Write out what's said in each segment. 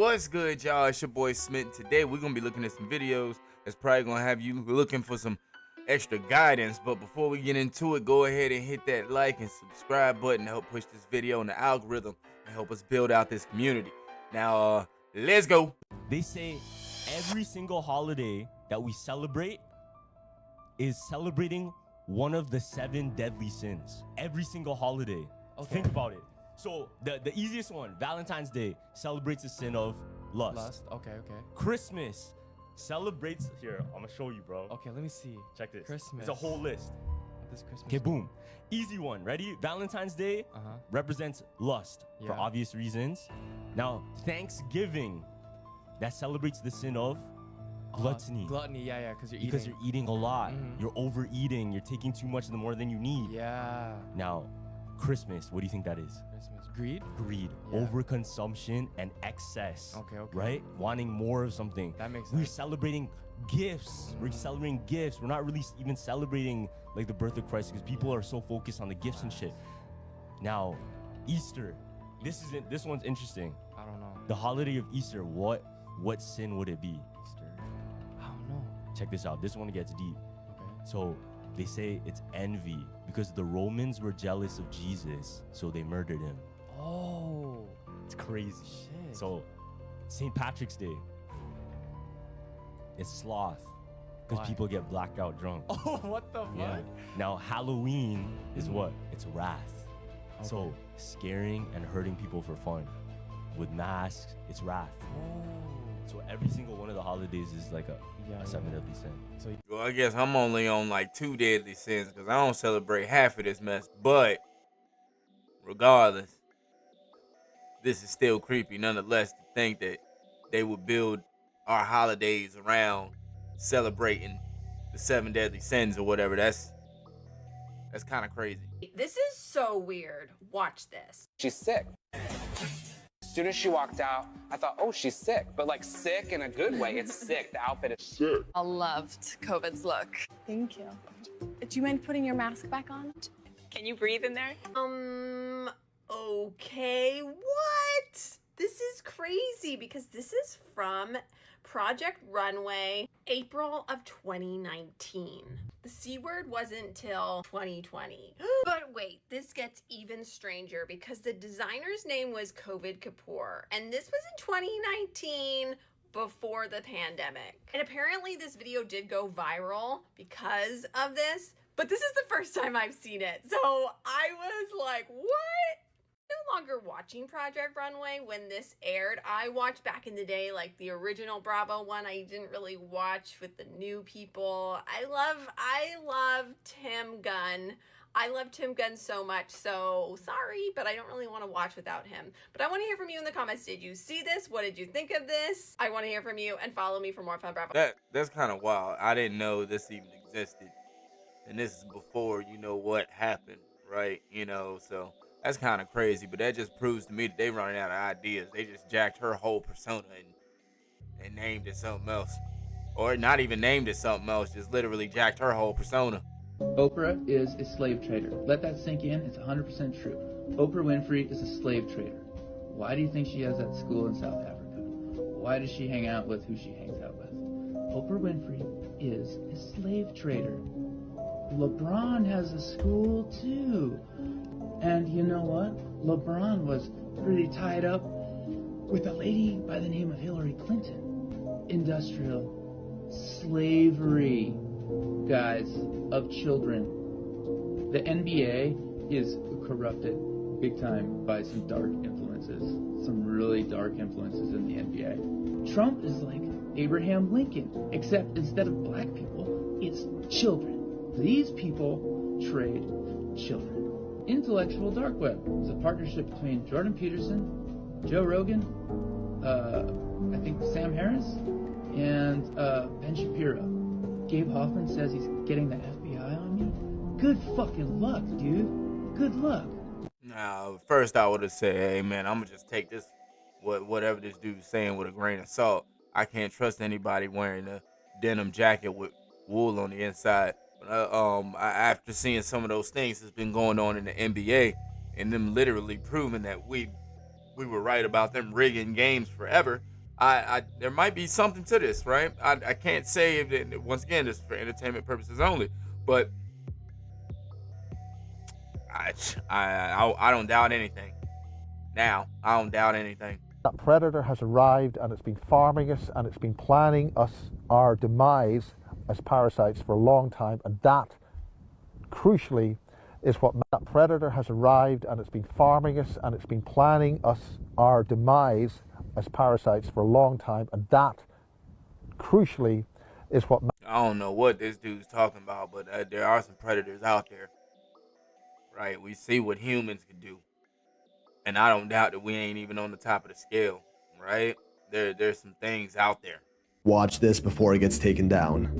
What's good, y'all? It's your boy Smith. Today we're gonna be looking at some videos that's probably gonna have you looking for some extra guidance. But before we get into it, go ahead and hit that like and subscribe button to help push this video in the algorithm and help us build out this community. Now, let's go. They say every single holiday that we celebrate is celebrating one of the 7 deadly sins. Every single holiday. Okay. Think about it. So the easiest one, Valentine's Day, celebrates the sin of lust. Okay. Christmas celebrates, here, I'm gonna show you, bro. Okay, let me see. Check this. Christmas. It's a whole list. This Christmas. Okay, boom. Easy one. Ready? Valentine's Day represents lust for Yeah. obvious reasons. Now, Thanksgiving, that celebrates the sin of gluttony. Gluttony, yeah, because you're eating. Because you're eating a lot. Mhm. You're overeating. You're taking too much more than you need. Yeah. Now, Christmas, what do you think that is? Christmas. Greed? Greed, Yeah. overconsumption, and excess. Okay. Right? Wanting more of something. That makes We're sense. celebrating gifts. We're celebrating gifts. We're not really even celebrating like the birth of Christ because people are so focused on the gifts and shit. Now, Easter. This one's interesting. I don't know. The holiday of Easter. What sin would it be? Easter. I don't know. Check this out. This one gets deep. Okay. So they say it's envy because the Romans were jealous of Jesus, so they murdered him. Oh. It's crazy. Shit. So St. Patrick's Day. It's sloth because Why? people get blacked out drunk. Oh, what the fuck? Yeah. Now Halloween is what? It's wrath. Okay. So scaring and hurting people for fun. With masks, it's wrath. Oh. So every single one of the holidays is like a 7 deadly sin. So Well, I guess I'm only on like 2 deadly sins because I don't celebrate half of this mess. But regardless, this is still creepy nonetheless to think that they would build our holidays around celebrating the 7 deadly sins or whatever. That's kind of crazy. This is so weird. Watch this. She's sick. As soon as she walked out, I thought, oh, she's sick. But like sick in a good way. It's sick. The outfit is sick. I loved COVID's look. Thank you. Do you mind putting your mask back on? Can you breathe in there? Okay, what? This is crazy because this is from Project Runway, April of 2019. The C word wasn't till 2020. But wait, this gets even stranger because the designer's name was COVID Kapoor, and this was in 2019 before the pandemic. And apparently this video did go viral because of this, but this is the first time I've seen it. So I was like, what? No longer watching Project Runway when this aired. I watched back in the day, like the original Bravo one. I didn't really watch with the new people. I love Tim Gunn. I love Tim Gunn so much, so sorry, but I don't really want to watch without him. But I want to hear from you in the comments. Did you see this? What did you think of this? I want to hear from you, and follow me for more fun Bravo. That's kind of wild. I didn't know this even existed. And this is before you know what happened, right? So that's kind of crazy, but that just proves to me that they running out of ideas. They just jacked her whole persona and named it something else. Or not even named it something else, just literally jacked her whole persona. Oprah is a slave trader. Let that sink in. It's 100% true. Oprah Winfrey is a slave trader. Why do you think she has that school in South Africa? Why does she hang out with who she hangs out with? Oprah Winfrey is a slave trader. LeBron has a school too. And you know what? LeBron was pretty tied up with a lady by the name of Hillary Clinton. Industrial slavery, guys, of children. The NBA is corrupted big time by some dark influences, some really dark influences in the NBA. Trump is like Abraham Lincoln, except instead of black people, it's children. These people trade children. Intellectual dark web is a partnership between Jordan Peterson, Joe Rogan, I think Sam Harris, and Ben Shapiro. Gabe Hoffman says he's getting the FBI on me. Good fucking luck, dude. Good luck. Now, first I would have said, hey man, I'm gonna just take this, whatever this dude's saying with a grain of salt. I can't trust anybody wearing a denim jacket with wool on the inside. After seeing some of those things that's been going on in the NBA and them literally proving that we were right about them rigging games forever, there might be something to this, right? I can't say if it, once again, this is for entertainment purposes only, but I don't doubt anything. Now I don't doubt anything. That predator has arrived and it's been farming us and it's been planning us our demise as parasites for a long time, and that, crucially, is what that predator has arrived and it's been farming us and it's been planning us our demise as parasites for a long time, and that, crucially, is what. I don't know what this dude's talking about, but there are some predators out there, right? We see what humans can do, and I don't doubt that we ain't even on the top of the scale, right? There's some things out there. Watch this before it gets taken down.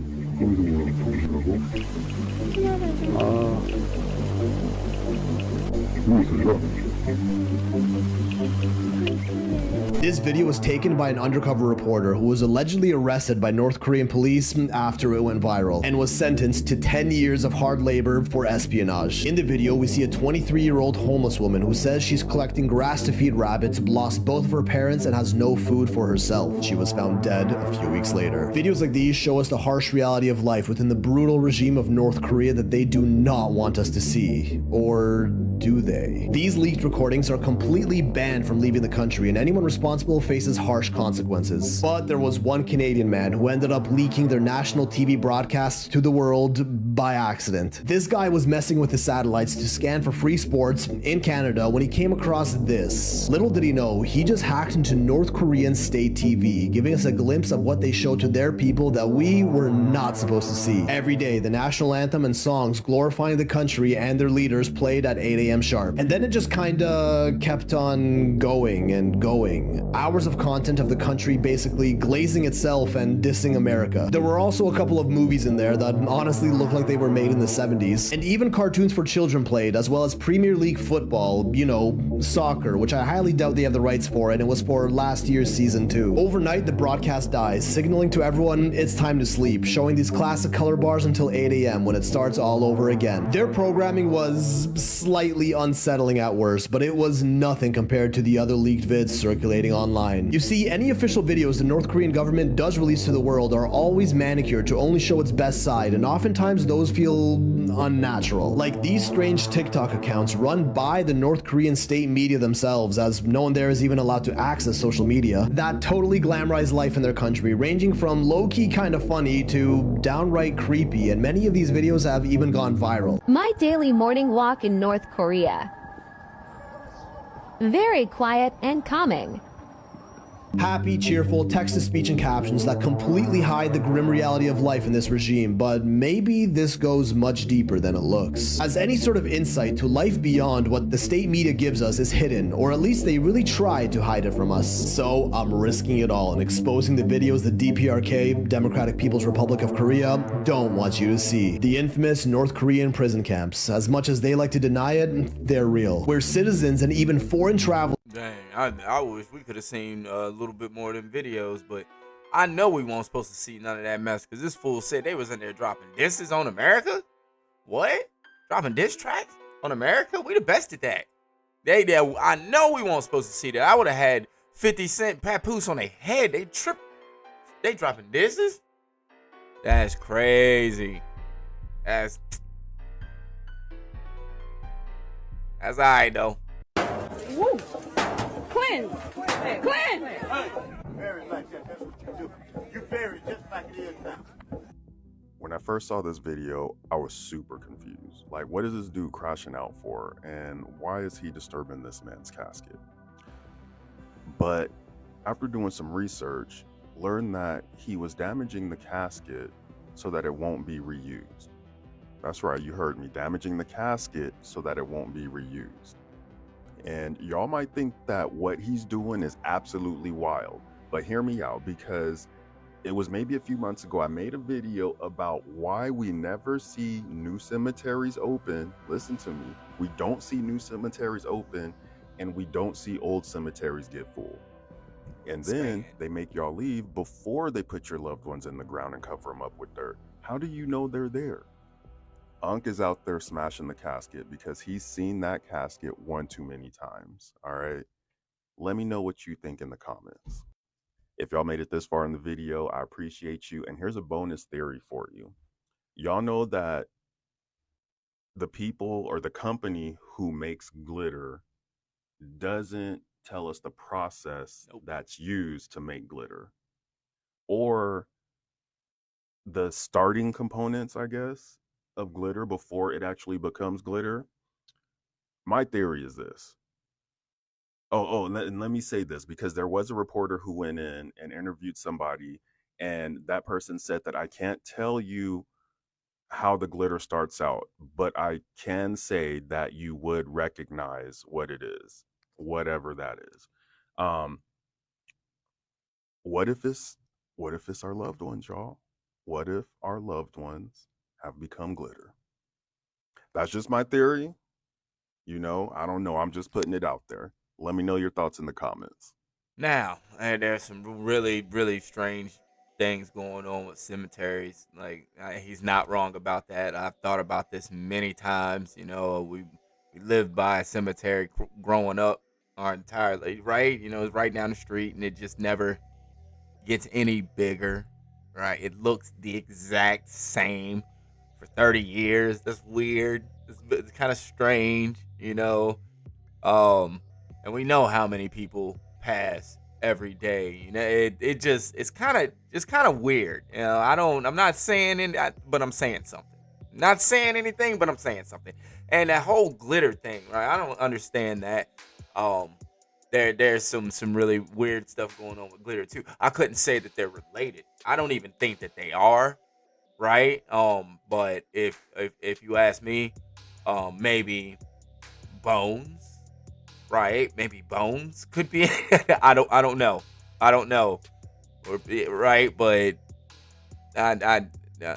This video was taken by an undercover reporter who was allegedly arrested by North Korean police after it went viral and was sentenced to 10 years of hard labor for espionage. In the video, we see a 23-year-old homeless woman who says she's collecting grass to feed rabbits, lost both of her parents, and has no food for herself. She was found dead a few weeks later. Videos like these show us the harsh reality of life within the brutal regime of North Korea that they do not want us to see. Or do they? These leaked recordings are completely banned from leaving the country, and anyone responsible faces harsh consequences. But there was one Canadian man who ended up leaking their national TV broadcasts to the world by accident. This guy was messing with the satellites to scan for free sports in Canada when he came across this. Little did he know, he just hacked into North Korean state TV, giving us a glimpse of what they show to their people that we were not supposed to see. Every day, the national anthem and songs glorifying the country and their leaders played at 8 a.m. sharp. And then it just kinda kept on going and going. Hours of content of the country basically glazing itself and dissing America. There were also a couple of movies in there that honestly looked like they were made in the 70s. And even cartoons for children played, as well as Premier League football, you know, soccer, which I highly doubt they have the rights for, and it was for last year's season 2. Overnight, the broadcast dies, signaling to everyone it's time to sleep, showing these classic color bars until 8 a.m. when it starts all over again. Their programming was slightly unsettling at worst, but it was nothing compared to the other leaked vids circulating online. You see, any official videos the North Korean government does release to the world are always manicured to only show its best side, and oftentimes those feel unnatural. Like these strange TikTok accounts run by the North Korean state media themselves, as no one there is even allowed to access social media, that totally glamorize life in their country, ranging from low-key kind of funny to downright creepy, and many of these videos have even gone viral. My daily morning walk in North Korea. Very quiet and calming. Happy, cheerful, text-to-speech and captions that completely hide the grim reality of life in this regime, but maybe this goes much deeper than it looks. As any sort of insight to life beyond what the state media gives us is hidden, or at least they really try to hide it from us. So I'm risking it all and exposing the videos the DPRK, Democratic People's Republic of Korea, don't want you to see. The infamous North Korean prison camps. As much as they like to deny it, they're real. Where citizens and even foreign travelers. Dang, I wish we could have seen a little bit more of them videos, but I know we weren't supposed to see none of that mess because this fool said they was in there dropping disses on America. What? Dropping diss tracks on America? We the best at that. I know we weren't supposed to see that. I would have had 50 Cent papoose on their head. They dropping disses? That's crazy. That's all right though. Woo! Quinn! Quinn! Bury it like that. That's what you do. You bury it just like it is now. When I first saw this video, I was super confused. Like, what is this dude crashing out for? And why is he disturbing this man's casket? But after doing some research, learned that he was damaging the casket so that it won't be reused. That's right, you heard me, damaging the casket so that it won't be reused. And y'all might think that what he's doing is absolutely wild, but hear me out, because it was maybe a few months ago I made a video about why we never see new cemeteries open. Listen to me, we don't see new cemeteries open and we don't see old cemeteries get full. And then they make y'all leave before they put your loved ones in the ground and cover them up with dirt. How do you know they're there? Unc is out there smashing the casket because he's seen that casket one too many times, all right? Let me know what you think in the comments. If y'all made it this far in the video, I appreciate you. And here's a bonus theory for you. Y'all know that the people or the company who makes glitter doesn't tell us the process that's used to make glitter or the starting components, I guess, of glitter before it actually becomes glitter. My theory is this. And let me say this, because there was a reporter who went in and interviewed somebody, and that person said that I can't tell you how the glitter starts out, but I can say that you would recognize what it is, whatever that is. Um, what if it's our loved ones, y'all? What if our loved ones have become glitter? That's just my theory. I don't know. I'm just putting it out there. Let me know your thoughts in the comments. Now, and there's some really, really strange things going on with cemeteries. Like, he's not wrong about that. I've thought about this many times. We lived by a cemetery growing up our entire life, right? It's right down the street, and it just never gets any bigger, right? It looks the exact same for 30 years. That's weird. It's kind of strange. um, and we know how many people pass every day. It's kind of weird. I'm not saying but I'm saying something. Not saying anything, but I'm saying something. And that whole glitter thing, right? I don't understand that. Um, there's some really weird stuff going on with glitter too. I couldn't say that they're related. I don't even think that they are, right? But if you ask me, maybe bones, right? Maybe bones could be. I don't know. I don't know. Right, but I I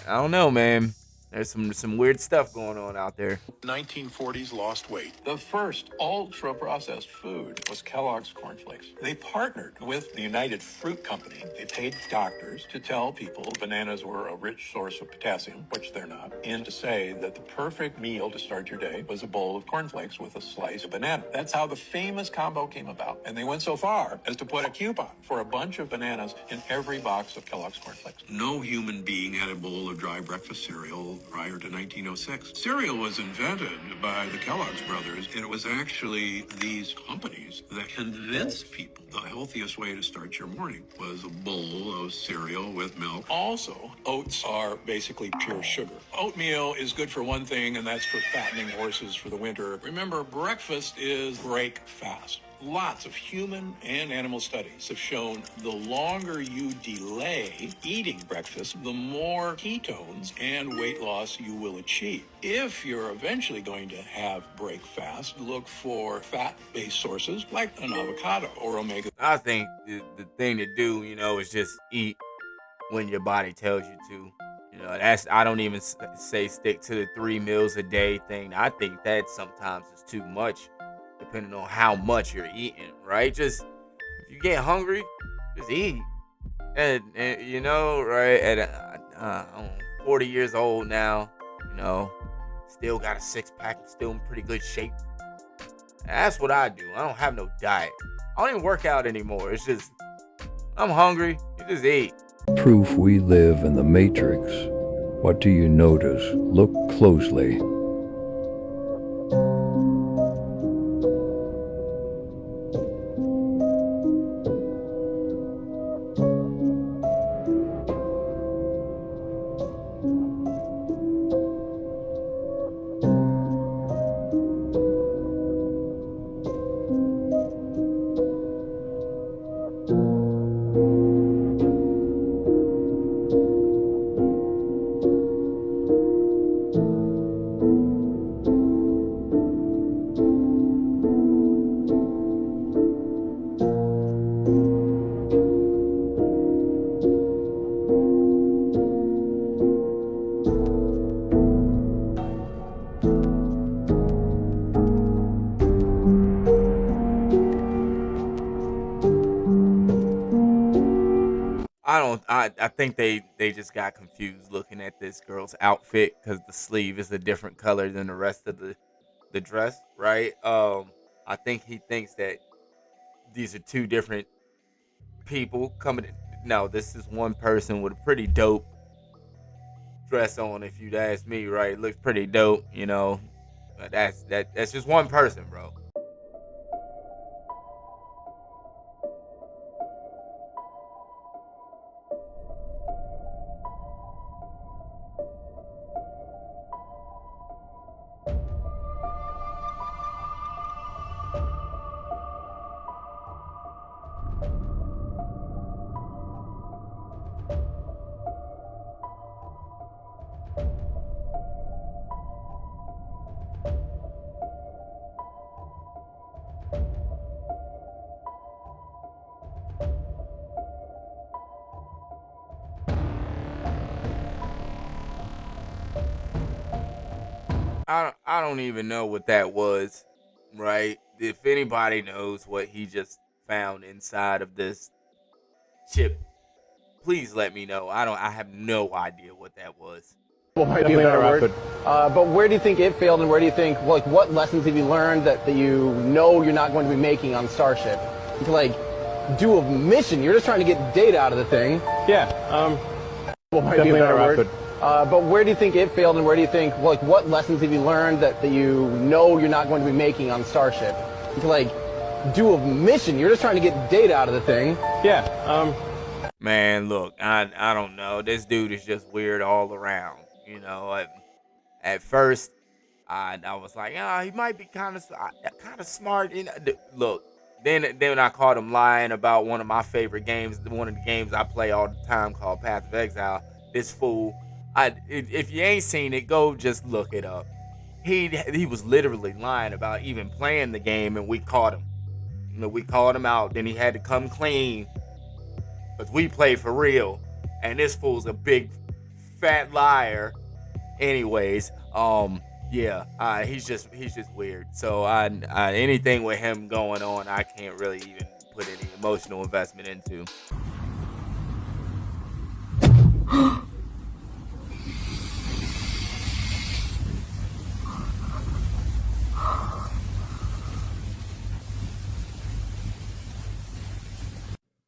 don't know, man. There's some weird stuff going on out there. 1940s lost weight. The first ultra-processed food was Kellogg's Corn Flakes. They partnered with the United Fruit Company. They paid doctors to tell people bananas were a rich source of potassium, which they're not, and to say that the perfect meal to start your day was a bowl of corn flakes with a slice of banana. That's how the famous combo came about. And they went so far as to put a coupon for a bunch of bananas in every box of Kellogg's Corn Flakes. No human being had a bowl of dry breakfast cereal prior to 1906. Cereal was invented by the Kellogg's brothers, and it was actually these companies that convinced people the healthiest way to start your morning was a bowl of cereal with milk. Also, oats are basically pure sugar. Oatmeal is good for one thing, and that's for fattening horses for the winter. Remember, breakfast is break fast. Lots of human and animal studies have shown the longer you delay eating breakfast, the more ketones and weight loss you will achieve. If you're eventually going to have break fast, look for fat-based sources like an avocado or omega. I think the thing to do, is just eat when your body tells you to. I don't even say stick to the 3 meals a day thing. I think that sometimes is too much, depending on how much you're eating, right? Just if you get hungry, just eat. And right? I'm 40 years old now. You know, still got a 6 pack, still in pretty good shape. That's what I do. I don't have no diet. I don't even work out anymore. It's just I'm hungry. You just eat. Proof we live in the Matrix. What do you notice? Look closely. I think they just got confused looking at this girl's outfit because the sleeve is a different color than the rest of the dress, right? I think he thinks that these are two different people coming in. No, this is one person with a pretty dope dress on, if you'd ask me, right? It looks pretty dope, you know. But that's just one person, bro. I don't even know what that was, right? If anybody knows what he just found inside of this chip, please let me know. I have no idea what that was. Might be a better word. But where do you think it failed, and where do you think, like, what lessons have you learned that you know you're not going to be making on Starship? You can, like, do a mission. You're just trying to get data out of the thing. Yeah. Might be a better word. But where do you think it failed, and where do you think, like, what lessons have you learned that you know you're not going to be making on Starship? You can, like, do a mission. You're just trying to get data out of the thing. Yeah. Man, look, I don't know. This dude is just weird all around. You know, at first, I was like, he might be kind of smart. Look, then I caught him lying about one of my favorite games, one of the games I play all the time called Path of Exile. This fool, if you ain't seen it, go just look it up. He was literally lying about even playing the game, and we caught him. You know, we called him out. Then he had to come clean because we play for real, and this fool's a big fat liar. Anyways, yeah, he's just weird. So anything with him going on, I can't really even put any emotional investment into.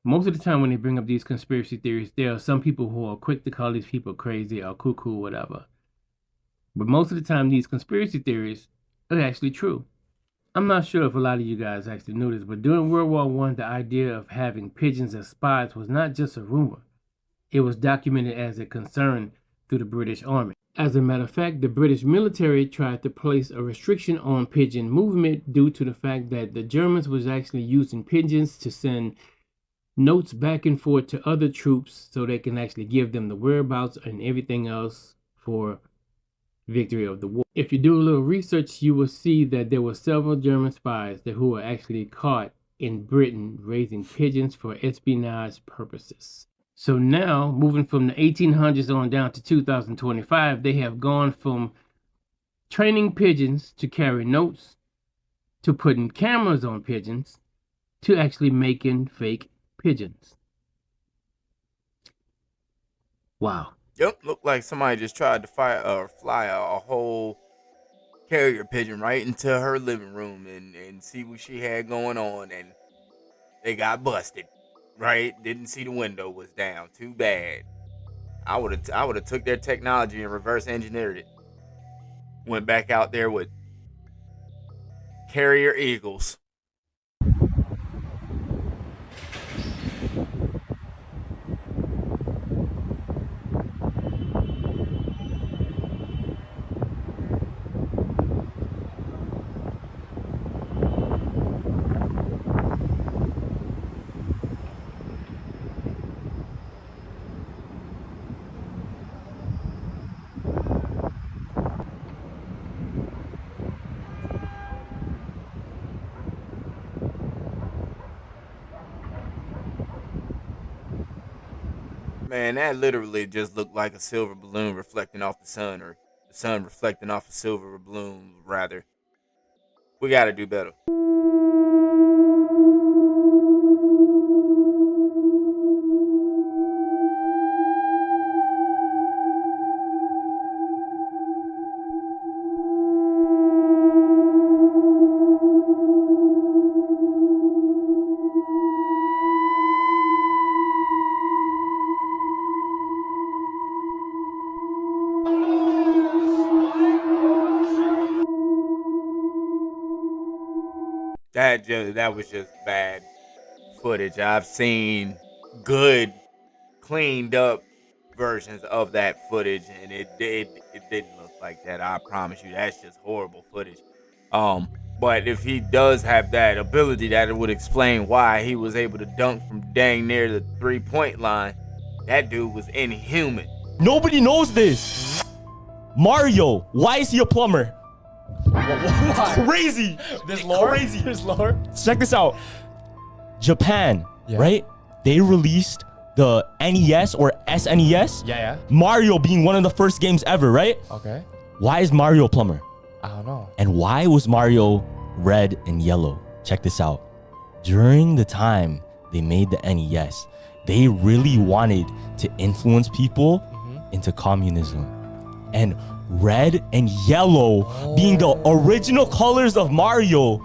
Most of the time when they bring up these conspiracy theories, there are some people who are quick to call these people crazy or cuckoo, whatever. But most of the time, these conspiracy theories are actually true. I'm not sure if a lot of you guys actually knew this, but during World War I, the idea of having pigeons as spies was not just a rumor. It was documented as a concern through the British Army. As a matter of fact, the British military tried to place a restriction on pigeon movement due to the fact that the Germans was actually using pigeons to send notes back and forth to other troops so they can actually give them the whereabouts and everything else for victory of the war. If you do a little research, you will see that there were several German spies who were actually caught in Britain raising pigeons for espionage purposes. So now, moving from the 1800s on down to 2025, they have gone from training pigeons to carry notes, to putting cameras on pigeons, to actually making fake pigeons. Wow. Yep, looked like somebody just tried to fly a whole carrier pigeon right into her living room and see what she had going on, and they got busted. Right? Didn't see the window was down. Too bad. I would have took their technology and reverse engineered it. Went back out there with carrier eagles. Man, that literally just looked like a silver balloon reflecting off the sun, or the sun reflecting off a silver balloon, rather. We gotta do better. That was just bad footage. I've seen good, cleaned up versions of that footage, and it didn't look like that. I promise you, that's just horrible footage. But if he does have that ability, that would explain why he was able to dunk from dang near the 3-point line. That dude was inhuman. Nobody knows this. Mario, why is he a plumber? Crazy. There's lore? Crazy. There's lore? Check this out. Japan, right? They released the NES or SNES. Yeah. Mario being one of the first games ever, right? Okay. Why is Mario a plumber? I don't know. And why was Mario red and yellow? Check this out. During the time they made the NES, they really wanted to influence people into communism. And red and yellow being the original colors of Mario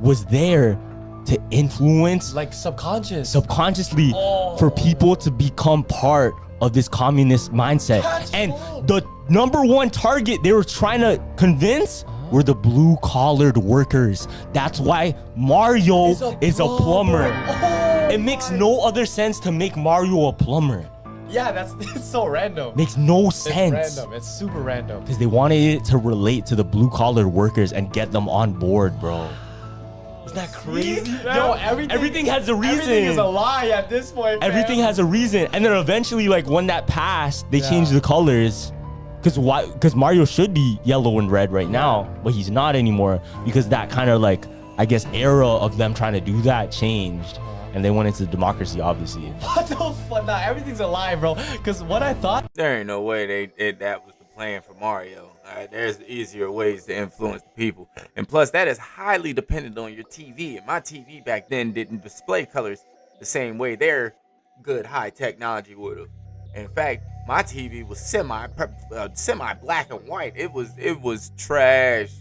was there to influence, like subconsciously for people to become part of this communist mindset. And the number one target they were trying to convince were the blue-collared workers. That's why Mario is a plumber. It makes no other sense to make Mario a plumber. Yeah, it's so random. Makes no sense. It's random. It's super random. Because they wanted it to relate to the blue-collar workers and get them on board, bro. Isn't that crazy? Yo, everything has a reason. Everything is a lie at this point, Everything has a reason. And then eventually, like, when that passed, they changed the colors. Because Mario should be yellow and red right now, but he's not anymore. Because that kind of, like, I guess, era of them trying to do that changed. And they went into democracy, obviously. What the fuck? Nah, everything's a lie, bro. Because what I thought... There ain't no way that was the plan for Mario. All right, there's easier ways to influence the people. And plus, that is highly dependent on your TV. And my TV back then didn't display colors the same way their good high technology would have. In fact, my TV was semi black and white. It was trash.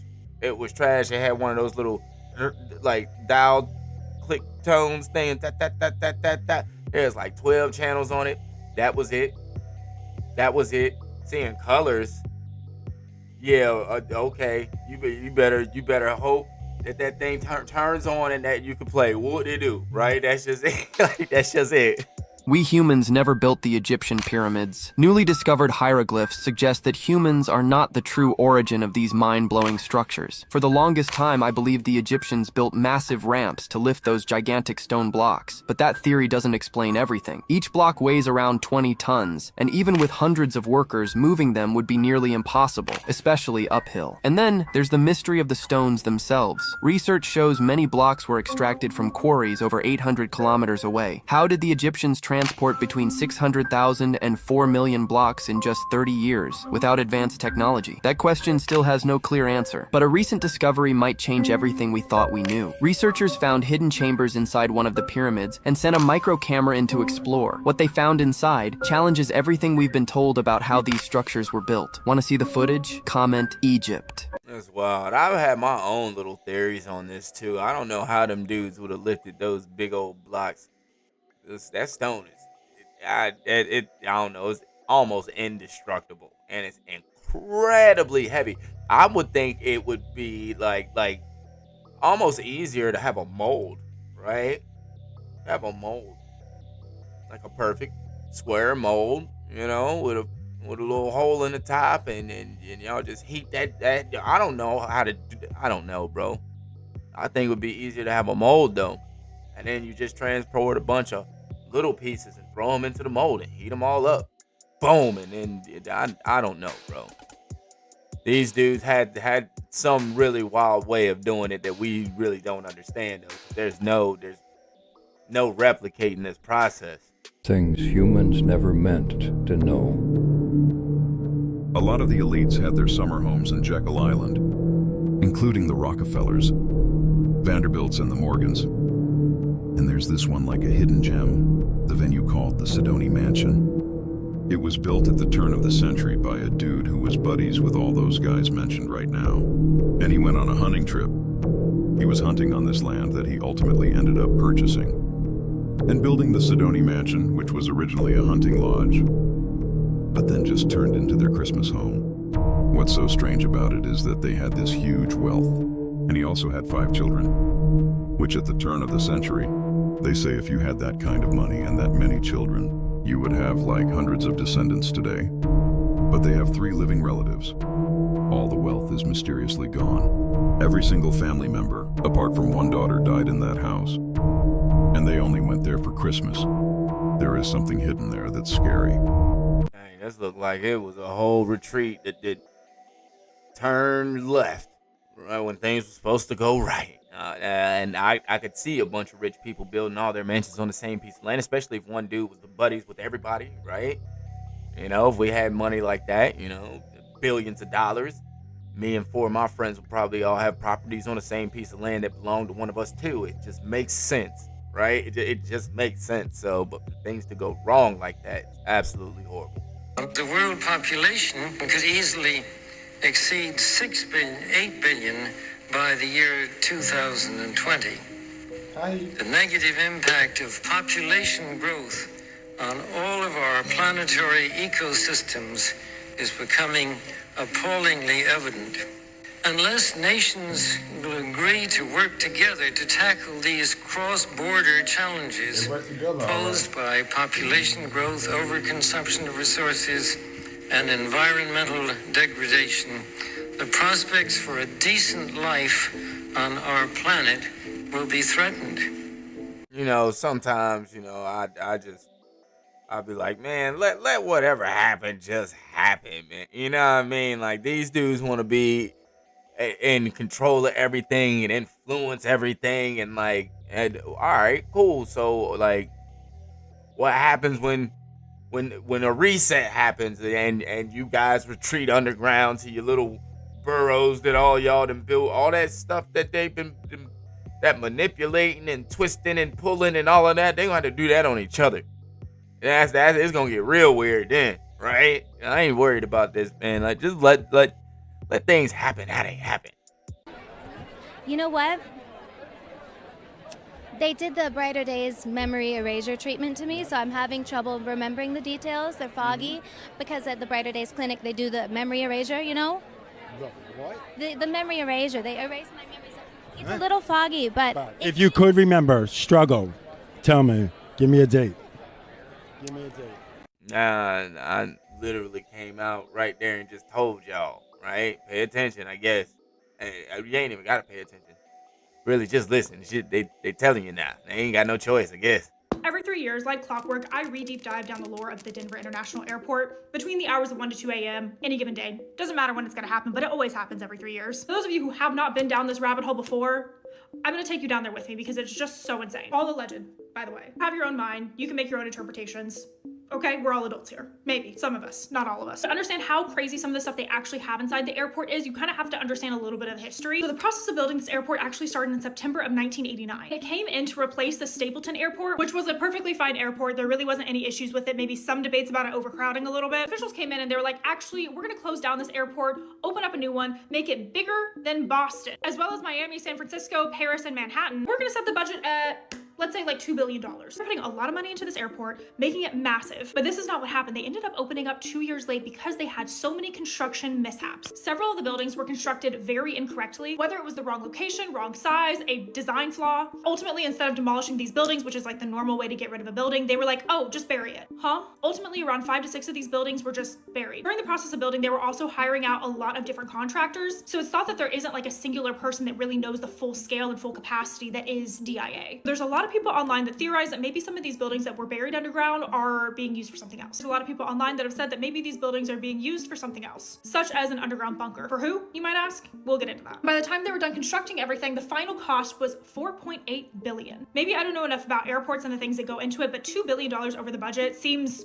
It was trash. It had one of those little like dial click tones thing. There's like 12 channels on it. That was it. Seeing colors. Yeah, okay. You better hope that thing turns on and that you can play. What it do, right? That's just it. Like, that's just it. We humans never built the Egyptian pyramids. Newly discovered hieroglyphs suggest that humans are not the true origin of these mind-blowing structures. For the longest time, I believed the Egyptians built massive ramps to lift those gigantic stone blocks. But that theory doesn't explain everything. Each block weighs around 20 tons, and even with hundreds of workers, moving them would be nearly impossible, especially uphill. And then, there's the mystery of the stones themselves. Research shows many blocks were extracted from quarries over 800 kilometers away. How did the Egyptians transport between 600,000 and 4 million blocks in just 30 years without advanced technology? That question still has no clear answer, but a recent discovery might change everything we thought we knew. Researchers found hidden chambers inside one of the pyramids and sent a micro camera in to explore. What they found inside challenges everything we've been told about how these structures were built. Want to see the footage? Comment Egypt. That's wild. I've had my own little theories on this too. I don't know how them dudes would have lifted those big old blocks. That stone is, I don't know, it's almost indestructible, and it's incredibly heavy. I would think it would be like almost easier to have a mold, right? Have a mold, like a perfect square mold, you know, with a little hole in the top, and y'all just heat that. I don't know how to do that. I don't know, bro. I think it would be easier to have a mold though, and then you just transport a bunch of little pieces and throw them into the mold and heat them all up. Boom, and then I don't know, bro. These dudes had some really wild way of doing it that we really don't understand though. There's no replicating this process. Things humans never meant to know. A lot of the elites had their summer homes in Jekyll Island, including the Rockefellers, Vanderbilts, and the Morgans. And there's this one like a hidden gem, the venue called the Sidoni Mansion. It was built at the turn of the century by a dude who was buddies with all those guys mentioned right now. And he went on a hunting trip. He was hunting on this land that he ultimately ended up purchasing and building the Sidoni Mansion, which was originally a hunting lodge, but then just turned into their Christmas home. What's so strange about it is that they had this huge wealth, and he also had 5 children. which at the turn of the century, they say if you had that kind of money and that many children, you would have like hundreds of descendants today. But they have 3 living relatives. All the wealth is mysteriously gone. Every single family member, apart from one daughter, died in that house. And they only went there for Christmas. There is something hidden there that's scary. Dang, this looked like it was a whole retreat that did turn left right when things were supposed to go right. And I could see a bunch of rich people building all their mansions on the same piece of land, especially if one dude was the buddies with everybody, right? You know, if we had money like that, you know, billions of dollars, me and 4 of my friends would probably all have properties on the same piece of land that belonged to one of us too. It just makes sense, right? It just makes sense. So, but for things to go wrong like that, it's absolutely horrible. The world population could easily exceed 8 billion by the year 2020. The negative impact of population growth on all of our planetary ecosystems is becoming appallingly evident. Unless nations will agree to work together to tackle these cross-border challenges posed by population growth, overconsumption of resources, and environmental degradation, the prospects for a decent life on our planet will be threatened. You know, sometimes, you know, I'll be like, man, let whatever happen just happen, man. You know what I mean? Like, these dudes want to be in control of everything and influence everything, and like, and all right, cool. So, like, what happens when a reset happens and you guys retreat underground to your little burrows that all y'all done built, all that stuff that they've been that manipulating and twisting and pulling and all of that, they gonna have to do that on each other. That's it's gonna get real weird then, right? I ain't worried about this, man. Like, just let things happen how they happen. You know what? They did the Brighter Days memory erasure treatment to me, so I'm having trouble remembering the details. They're foggy because at the Brighter Days clinic they do the memory erasure, you know? What? The memory erasure. They erase my memories. It's a little foggy, but If you could remember, struggle, tell me. Give me a date. Give me a date. Nah, I literally came out right there and just told y'all, right? Pay attention, I guess. Hey, you ain't even gotta pay attention. Really, just listen. Shit, they telling you now. They ain't got no choice, I guess. Every 3 years, like clockwork, I re-deep dive down the lore of the Denver International Airport between the hours of 1 to 2 a.m. any given day. Doesn't matter when it's gonna happen, but it always happens every 3 years. For those of you who have not been down this rabbit hole before, I'm gonna take you down there with me because it's just so insane. All alleged, by the way. Have your own mind. You can make your own interpretations. Okay, we're all adults here. Maybe, some of us, not all of us. To understand how crazy some of the stuff they actually have inside the airport is, you kind of have to understand a little bit of the history. So the process of building this airport actually started in September of 1989. It came in to replace the Stapleton Airport, which was a perfectly fine airport. There really wasn't any issues with it, maybe some debates about it overcrowding a little bit. Officials came in and they were like, actually, we're gonna close down this airport, open up a new one, make it bigger than Boston, as well as Miami, San Francisco, Paris, and Manhattan. We're gonna set the budget at, let's say, like $2 billion. We're putting a lot of money into this airport, making it massive. But this is not what happened. They ended up opening up 2 years late because they had so many construction mishaps. Several of the buildings were constructed very incorrectly, whether it was the wrong location, wrong size, a design flaw. Ultimately, instead of demolishing these buildings, which is like the normal way to get rid of a building, they were like, oh, just bury it. Huh? Ultimately, around 5 to 6 of these buildings were just buried. During the process of building, they were also hiring out a lot of different contractors. So it's thought that there isn't like a singular person that really knows the full scale and full capacity that is DIA. There's a lot of people online that theorize that maybe some of these buildings that were buried underground are being used for something else. There's a lot of people online that have said that maybe these buildings are being used for something else, such as an underground bunker. For who, you might ask? We'll get into that. By the time they were done constructing everything, the final cost was $4.8 billion. Maybe I don't know enough about airports and the things that go into it, but $2 billion over the budget seems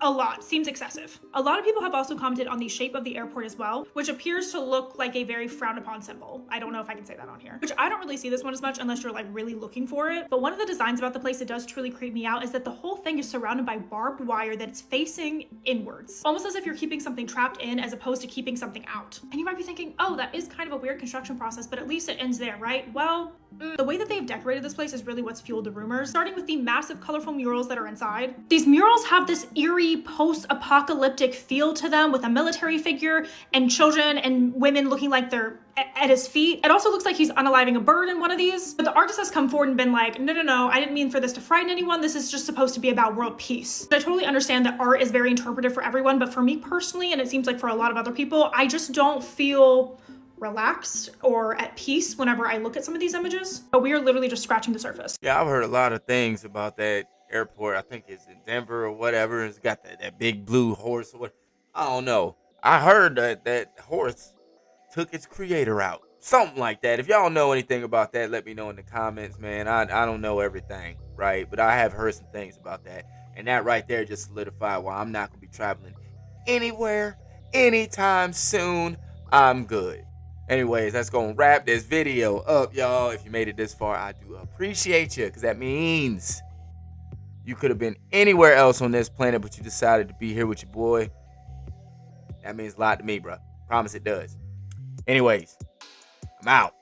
a lot, seems excessive. A lot of people have also commented on the shape of the airport as well, which appears to look like a very frowned upon symbol. I don't know if I can say that on here, which I don't really see this one as much unless you're like really looking for it. But one of the designs about the place that does truly creep me out is that the whole thing is surrounded by barbed wire that's facing inwards, almost as if you're keeping something trapped in as opposed to keeping something out. And you might be thinking, oh, that is kind of a weird construction process, but at least it ends there, right? Well, the way that they've decorated this place is really what's fueled the rumors, starting with the massive colorful murals that are inside. These murals have this eerie very post-apocalyptic feel to them, with a military figure and children and women looking like they're at his feet. It also looks like he's unaliving a bird in one of these. But the artist has come forward and been like, no, I didn't mean for this to frighten anyone. This is just supposed to be about world peace. I totally understand that art is very interpretive for everyone, but for me personally, and it seems like for a lot of other people, I just don't feel relaxed or at peace whenever I look at some of these images. But we are literally just scratching the surface. Yeah, I've heard a lot of things about that airport. I think it's in Denver or whatever. It's got that big blue horse or what. I don't know. I heard that horse took its creator out. Something like that. If y'all know anything about that, let me know in the comments, man. I don't know everything, right? But I have heard some things about that. And that right there just solidified why I'm not going to be traveling anywhere anytime soon. I'm good. Anyways, that's going to wrap this video up, y'all. If you made it this far, I do appreciate you, because that means you could have been anywhere else on this planet, but you decided to be here with your boy. That means a lot to me, bro. Promise it does. Anyways, I'm out.